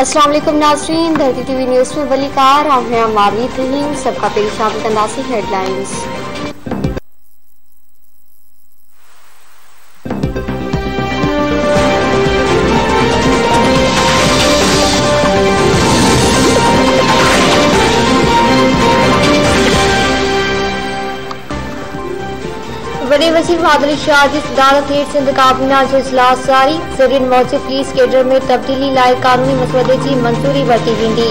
अस्सलाम वालेकुम नाज़रीन, धरती टीवी न्यूज़ में वलीकार हैं मावी तहीन सबका पेश शामिल कंदासी हेडलाइंस। वडे वज़ीर बहादुर शाह जी सदारत हेठ सिंध काबीना जो इजलास जारी। ज़रियन मौजूद पुलिस कैडर में तब्दीली लाइ कानूनी मसवदे की मंजूरी वरती वेंदी।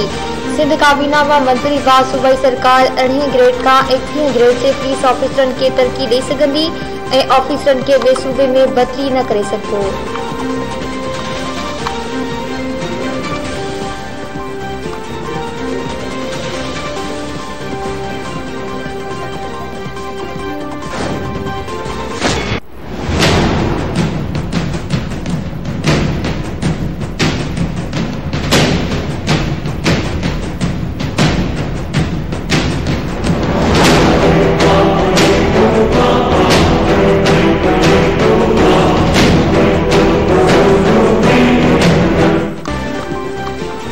सिंध काबीना में मंजूरी बाद सूबाई सरकार 18 ग्रेड का 21 ग्रेड से पुलिस ऑफिसरन के तरक्की दे सघंदी ऐं ऑफिसरन के ॿिए सूबे में बदली न करे सघिबो।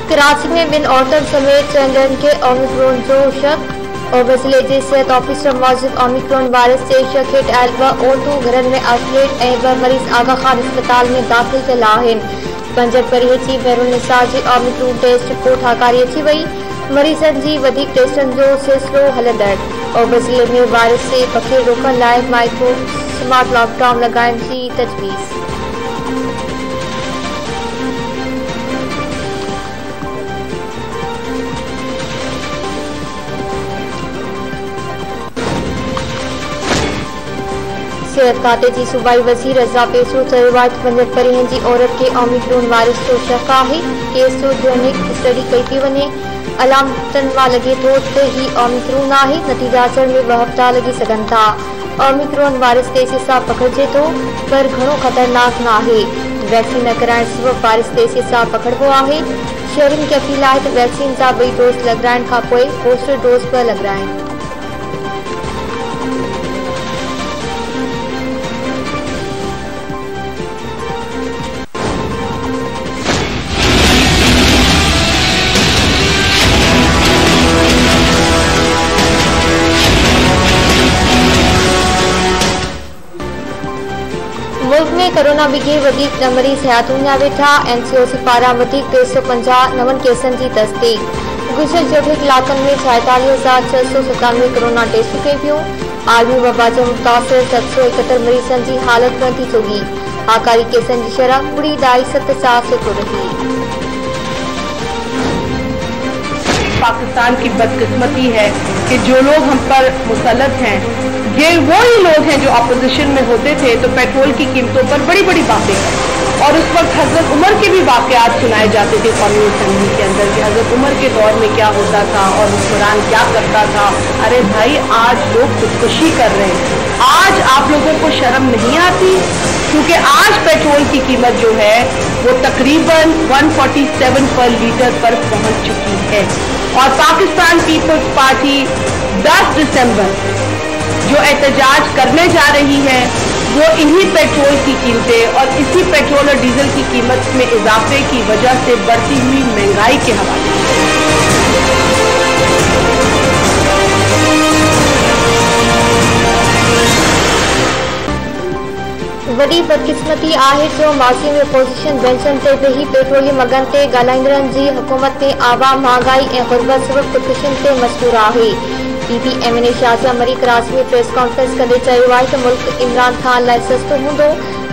कराची में बिन औरतों समेत चंदन के ओमिक्रॉन जो शक और जिले के सेहत ऑफिसर मौजूद ओमिक्रॉन वायरस से शक हेठ आयल ब औरतूं घर में आइसोलेट ऐं ब मरीज आगा खान अस्पताल में दाख़िल थियल आहिनि। 5 परिहची बैरुल निसार जी ओमिक्रॉन टेस्ट रिपोर्ट हाकारी अची वई। मरीजन जी वधिक टेस्टन जो सिलसिलो हलंदड़ और जिले में वायरस से पखे रोकण लाइ माइक्रो स्मार्ट लॉकडाउन लगाइण जी तजवीज़। सेहत खाते की सूबाई वज़ीर रज़ा पेसो चयो आहे त 5 परिहन जी औरत के ओमिक्रॉन वायरस जो शक आहे। केस जो जेनेटिक स्टडी कई थी वञे। अलामतन मां लगे थो त ही ओमिक्रॉन आहे। नतीजा अचण में 2 हफ़्ता लगी सघनि था। ओमिक्रॉन वायरस तेज़ी सां पकड़जे थो पर घणो ख़तरनाक न आहे। वैक्सीन न कराइण सबबि वायरस तेज़ी सां पकड़बो आहे। शहरियुनि खे अपील आहे त वैक्सीन जा 2 डोज लॻाइण खां पोइ बूस्टर डोज बि लॻाइनि। मुल्क में कोरोना बिघे वधीक मरीज हयात विञा वेठा। NCOC पारां वधीक 350 नवन केसनि जी तस्दीक। गुज़िरियल 24 कलाकनि में 46,697 कोरोना टेस्ट कई पियूं। आलमी वबा जो मुतासिर 771 मरीजनि जी हालत न थी चुकी। आकारी केसनि जी शरह 0.7 रही। पाकिस्तान की बदकिस्मती है कि जो लोग हम पर मुसल्लत हैं ये वही लोग हैं जो अपोजिशन में होते थे तो पेट्रोल की कीमतों पर बड़ी बड़ी बातें करें। और उस वक्त हजरत उमर के भी वाकयात सुनाए जाते थे कौमी असम्बली के अंदर कि हजरत उमर के दौर में क्या होता था और हुक्मरान क्या करता था। अरे भाई, आज लोग खुदकुशी कर रहे हैं। आज आप लोगों को शर्म नहीं आती? क्योंकि आज पेट्रोल की कीमत जो है वो तकरीबन 147 पर लीटर पर पहुंच चुकी है। और पाकिस्तान पीपल्स पार्टी 10 दिसंबर जो एहतजाज करने जा रही है वो इन्हीं पेट्रोल की कीमतें और इसी पेट्रोल और डीजल की कीमत में इजाफे की वजह से बढ़ती हुई महंगाई के हवाले वडी बदकिस्मती आहे जो माज़ी में अपोजिशन बेंचन ते वेही पेट्रोलियम अगन ते ॻाल्हाईंदड़नि जी हुकूमत में आवाम महांगाई ऐं गुरबत सबब ख़ुदकुशियुनि ते मजबूर आहे। PPMN शाहजहां मरी कराची में प्रेस कॉन्फ्रेंस कंदे चयो आहे त मुल्क इमरान खान लाइ सस्तो हूंदो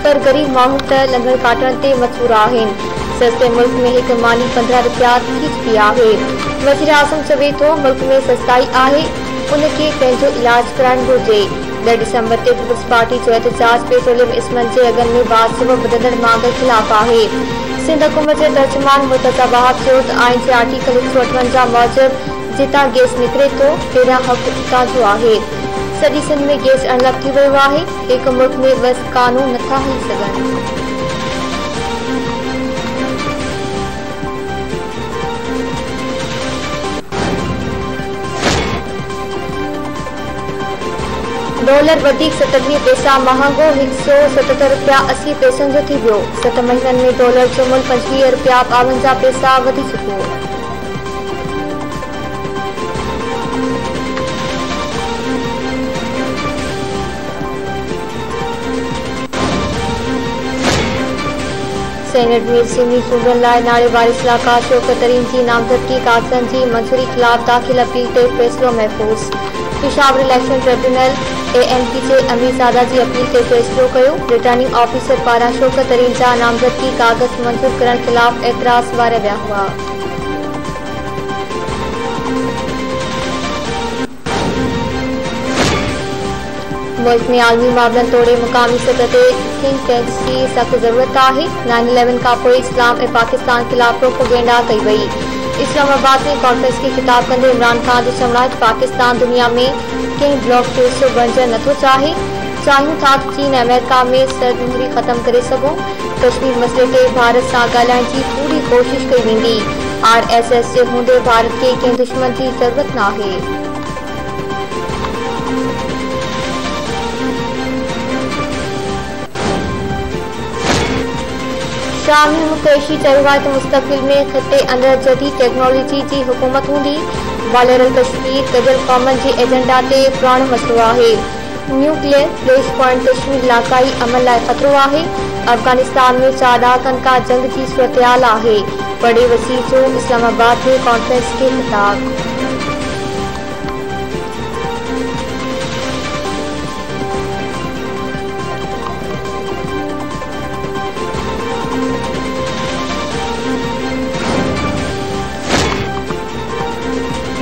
पर गरीब माण्हू त लंगर काटण ते मजबूर आहिनि। सस्ते मुल्क में एक मानी 15 रुपया थी चुकी आहे। वज़ीर आज़म चवे थो मुल्क में सस्ताई आहे, उनखे पंहिंजो इलाज कराइण घुर्जे। 10 दिसंबर ते पीपल्स पार्टी जो एहतजाज पेट्रोलियम इस्मनि जे अघनि में बाद सबब वधंदड़ मांग के खिलाफ आहे। सिंध हुकूमत जे तर्जुमान मुर्तज़ा बहाब चयो त आइन जे आर्टिकल 158 मूजिब जितां गैस निकिरे थो तेरा हक़ उतां जो आहे। सॼी सिंध में गैस अनलॉक थी वियो आहे। हिकु मुल्क में बस कानून नथा हली सघनि। डॉलर वधीक 27 पैसा महांगो 177 रुपया 80 पैसनि जो थी वियो। 7 महीननि में डॉलर जो मुल्क 25 रुपया 52 पैसा वधी चुको। सेनेट में सिंधी सूबनि लाइ नाले वारिस इलाक़ा शौकत तरीन की नामज़दगी कागज़नि की मंजूरी ख़िलाफ़ दाख़िल अपील ते फ़ैसिलो महफ़ूज़। पेशावर इलेक्शन ट्रिब्यूनल ANP जे अमीरज़ादा जी अपील ते फ़ैसिलो कयो। रिटर्निंग ऑफिसर पारां शौकत तरीन जा नामज़दगी कागज़ मंजूर करण ख़िलाफ़ एतराज़ वारिया विया हुआ। मुल्क में आलमी मामलन तोड़े मुकामी सतह ते थिंक टैंक्स की सख्त ज़रूरत है। 9/11 का पोइ इस्लाम ए पाकिस्तान खिलाफ प्रोपेगेंडा कई वई। इस्लामाबाद में कॉन्फ्रेंस की खिताब कंदे इमरान खान जो चवणाई पाकिस्तान दुनिया में कंहिं ब्लॉक जो हिस्सो बणजण नथो चाहियूं था चीन अमेरिका में सरदमूरी ख़त्म करे सघूं। कश्मीर मसइले ते भारत सां ॻाल्हाइण जी पूरी कोशिश कई वेंदी। RSS जे हूंदे भारत खे कंहिं दुश्मन जी ज़रूरत नाहे। शामी मुकेशी चयो आहे त मुस्तक़बिल में ख़िते अंदरि जदीद टेक्नोलॉजी जी हुकूमत हूंदी। वालेरल कश्मीर गॾियल क़ौमनि जे एजेंडा ते पुराणो मसइलो आहे। न्यूक्लियर फ्लैश पॉइंट कश्मीर इलाक़ाई अमन लाइ ख़तरो आहे। अफ़गानिस्तान में 4 ॾहाकनि खां जंग जी सूरतहाल आहे। बड़े वसीर जो इस्लामाबाद में कॉन्फ्रेंस खे ख़िताब।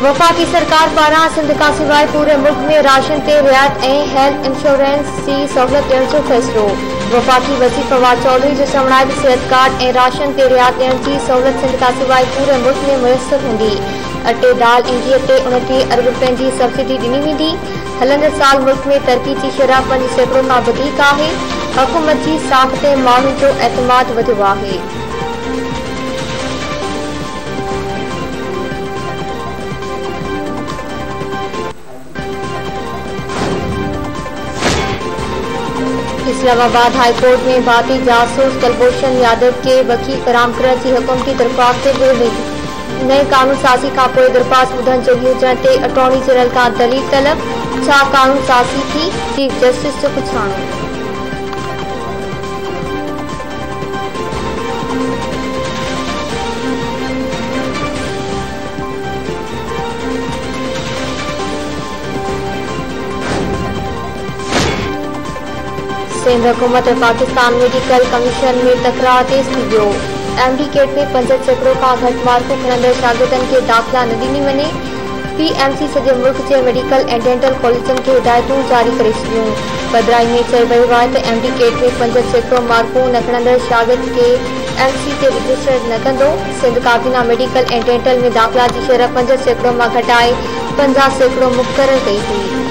वफाकी सरकार पारां सिंध खां सवाइ पूरे मुल्क में राशन ते रियायत ऐं हेल्थ इंश्योरेंस जी सहूलियत ॾियण जो फ़ैसिलो। वफाकी वज़ीर फवाद चौधरी जो चवणु आहे त सिहत कार्ड ऐं राशन ते रियायत ॾियण जी सहूलियत सिंध खां सवाइ पूरे मुल्क में मुयसर हूंदी। अटे दाल ऐं गिह ते 29 अरब रुपयनि जी सब्सिडी ॾिनी वेंदी। हलंदड़ साल मुल्क में तरक़ी जी शरह 5% खां वधीक आहे। हुकूमत जी साख ते माण्हुनि जो एतमाद वधियो आहे। इस्लामाबाद हाई कोर्ट में भारतीय जासूस कुलभूषण यादव के वकील फराहम करण जी हुकूमती दरख़्वास्त ते नए कानून साज़ी खां पोइ दरख़्वास्त ॿुधण जोगी हुजण ते अटॉर्नी जनरल खां दलील तलब। छा कानून साज़ी थी? चीफ जस्टिस जो पुछाणो। सिंध हुकूमत पाकिस्तान मेडिकल कमीशन में तकरार तेज़ थी वियो। MD कैट में 5% खां घटि मार्कूं खणंदड़ शागिर्दनि खे दाख़िला न ॾिनी वञे। PMC सॼे मुल्क जे मेडिकल ऐं डेंटल कॉलेजनि खे हिदायतूं जारी करे छॾियूं। पधिराई में चयो वियो आहे त MD कैट में 5% मार्कूं न खणंदड़ शागिर्द खे MC ते रजिस्टर न कंदो। सिंध काबीना मेडिकल ऐं डेंटल में दाख़िला जी शरह 5% मां घटाए 50% मुक़ररु कई हुई।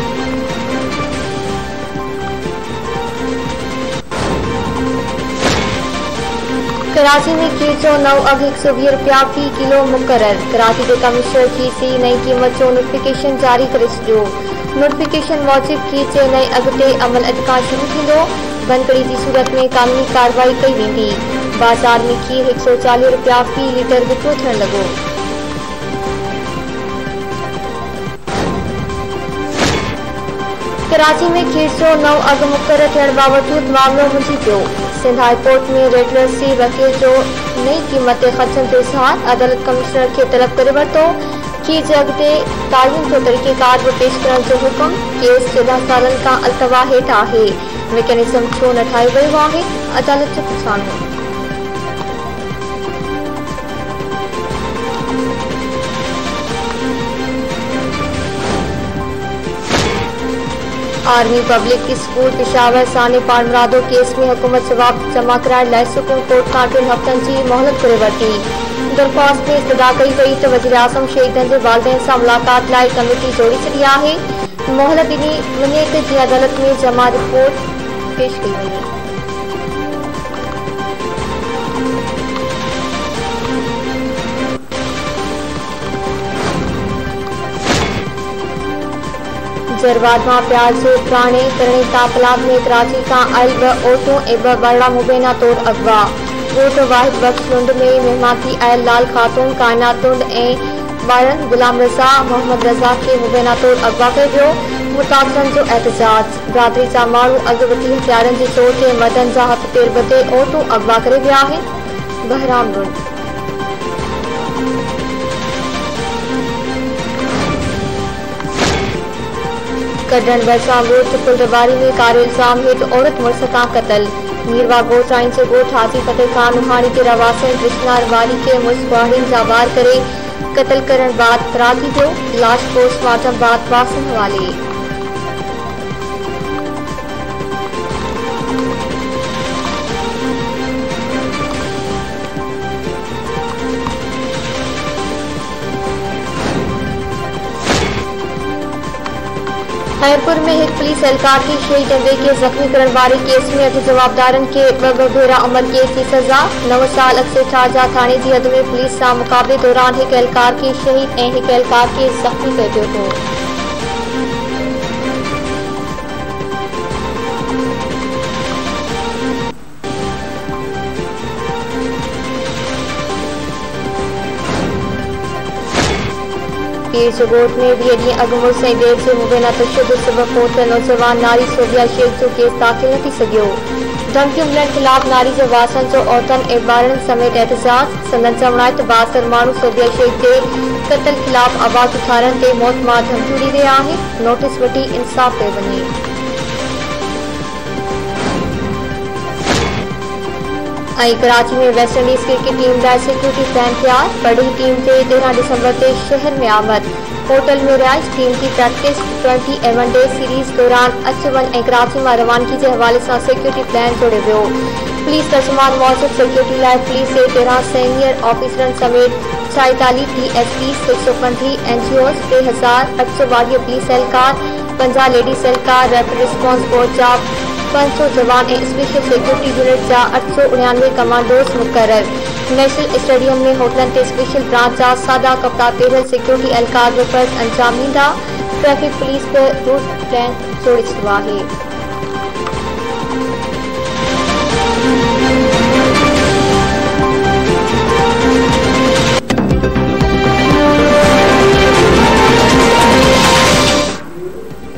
कराची में खीर जो नओं अघु 120 रुपया फ़ी किलो मुक़ररु। कराची के कमिश्नर खीर जी नई क़ीमत जो नोटिफिकेशन जारी करे छॾियो। नोटिफिकेशन मूजिबि खीर जे नए अघु ते अमल अॼु खां शुरू थींदो। बनकड़ी जी सूरत में कानूनी कार्रवाई कई वेंदी। बाज़ार में खीर 140 रुपया फ़ी लीटर विकिरो थियण लॻो। कराची में खीर जो नओं अघु मुक़ररु थियण बावजूदि मामलो मुंझी पियो। सिंध हाई कोर्ट में रेटलर्स जी वकील जो नई क़ीमत ते ख़र्चनि जो इज़हार। अदालत कमिश्नर खे तलब करे वरितो। खीर जे अॻु ते तालीम जो तरीक़ेकार बि पेश करण जो हुकुम। केस 14 सालनि खां अल्तवा हेठि आहे। मैकेनिज़म छो न ठाहियो वियो आहे? अदालत जो पुछाणो। आर्मी पब्लिक स्कूल पेशावर साने पाण मुरादो केस में हुकूमत जवाब जमा कराइण लाइ सुप्रीम कोर्ट खां 3 हफ़्तनि जी मोहलत घुरे वरिती। दरख़्वास्त में इस्तदा कई वई त वज़ीर आज़म शहीदनि जे वालिदैन सां मुलाक़ात लाइ कमेटी जोड़ी छॾी आहे। मोहलत ॾिनी वञे त जीअं अदालत में जमा रिपोर्ट पेश कई वञे। जरवादमा प्याज जो पुराने करणी तापलाब में कराची का आयल ब ओटो ए ब बड़ा मुबैना तौर अगवा वोट वाहिद बख्श लुंड में मेहमाती आयल लाल खातून कायनात लुंड ए बारन गुलाम रजा मोहम्मद रजा के मुबैना तौर अगवा कर वियो। मुतासरन जो एहतजाज बरादरी जा माण्हू अगवती हथियारन जी चोट ते मदन जा हथ पेर बदे ओटो अगवा करे विया आहिनि। बहराम लुंड कड्डण वरसा ॻोठ फुलरवारी में कार इल्ज़ाम हेठि औरत मुड़स तां क़तल। मीरवा ॻोठ आइन जो ॻोठ हाजी फतेह खान रुहानी के रवासन कृष्णार वारी के मुड़स ॿारनि जा वार करे क़तल करण बाद फरार थी वियो। लाश पोस्टमार्टम बाद वासन हवाले। खैरपुर में एक पुलिस एहलकार की शहीद दंगे के जख्मी करण वारे केस में 8 जवाबदारन के ब भेरा उम्र केस की सजा। 9 साल अक्सर ठाजा थाने की हद में पुलिस से मुकाबले दौरान एक एहलकार के शहीद ए एक एहलकार के जख्मी कर दियो हो। पीर जोगोट में भी ॾींहुं अॻु मुड़स ऐं ॾेर जे मुबैना तशद्दुद सबबि फौत नौजवान नारी सोबिया शेख जो केस दाख़िल न थी सघियो। धमकियूं मिलण ख़िलाफ़ नारी जे वासन जो औरतनि ऐं ॿारनि समेत एहतजाज। संदन चवण आहे त 72 माण्हू सोबिया शेख जे क़त्ल ख़िलाफ़ आवाज़ उथारण ते मौत मां धमकियूं ॾी रहिया आहिनि। नोटिस वठी इंसाफ़ पियो वञे। कराची में वेस्ट इंडीज क्रिकेट टीम लाइ सिक्योरिटी प्लान तैयार। बड़ी टीम के 13 दिसंबर से शहर में आमद। होटल में रिहाइश टीम की प्रैक्टिस 20 वन-डे सीरीज दौरान अच वन कराची में रवानगी के हवाले से सिक्योरिटी प्लान जोड़े वो। पुलिस तर्जुमान मौजूद सिक्योरिटी लाइ पुलिस के 13 सीनियर ऑफिसरन समेत 44 DSP 635 NGOs 3822 पुलिस एहलकार 50 लेडीज एहलकार रैपिड रिस्पॉन्स फोर्स जा 500 जवान ए स्पेशल सिक्योरिटी यूनिट जा 899 कमांडोस मुकर्रर। नेशनल स्टेडियम में होटलन ते स्पेशल ब्रांच जा सादा कप्तान पहिरियल सिक्योरिटी एहलकार जो फर्ज़ अंजाम ॾींदा। ट्रैफिक पुलिस बि रूट प्लान जोड़े छॾियो आहे।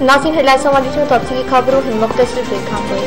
नाज़रीन हेडलाइंस समां ॾिठो तफ़सीली ख़बरूं हिन मुख़्तसर ब्रेक खां पोइ।